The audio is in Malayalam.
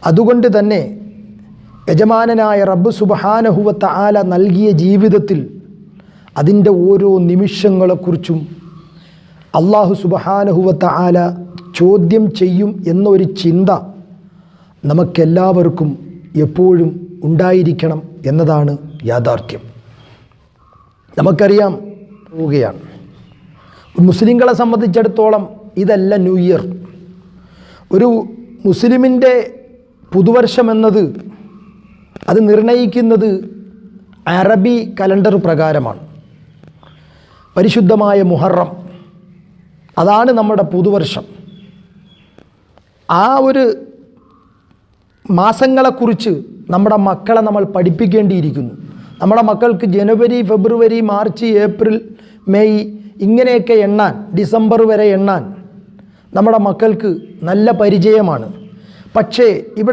അതുകൊണ്ട് തന്നെ യജമാനനായ റബ്ബ് സുബ്ഹാനഹു വ തആല നൽകിയ ജീവിതത്തിൽ അതിൻ്റെ ഓരോ നിമിഷങ്ങളെക്കുറിച്ചും അല്ലാഹു സുബ്ഹാനഹു വ തആല ചോദ്യം ചെയ്യും എന്നൊരു ചിന്ത നമുക്കെല്ലാവർക്കും എപ്പോഴും ഉണ്ടായിരിക്കണം എന്നതാണ് യാഥാർത്ഥ്യം. നമുക്കറിയാം പോവുകയാണ്. മുസ്ലിങ്ങളെ സംബന്ധിച്ചിടത്തോളം ഇതല്ല ന്യൂ ഇയർ. ഒരു മുസ്ലിമിൻ്റെ പുതുവർഷം എന്നത് അത് നിർണയിക്കുന്നത് അറബി കലണ്ടർ പ്രകാരമാണ്. പരിശുദ്ധമായ മുഹറം, അതാണ് നമ്മുടെ പുതുവർഷം. ആ ഒരു മാസങ്ങളെക്കുറിച്ച് നമ്മുടെ മക്കളെ നമ്മൾ പഠിപ്പിക്കേണ്ടിയിരിക്കുന്നു. നമ്മുടെ മക്കൾക്ക് ജനുവരി, ഫെബ്രുവരി, മാർച്ച്, ഏപ്രിൽ, മെയ് ഇങ്ങനെയൊക്കെ എണ്ണാൻ, ഡിസംബർ വരെ എണ്ണാൻ നമ്മുടെ മക്കൾക്ക് നല്ല പരിചയമാണ്. പക്ഷേ ഇവിടെ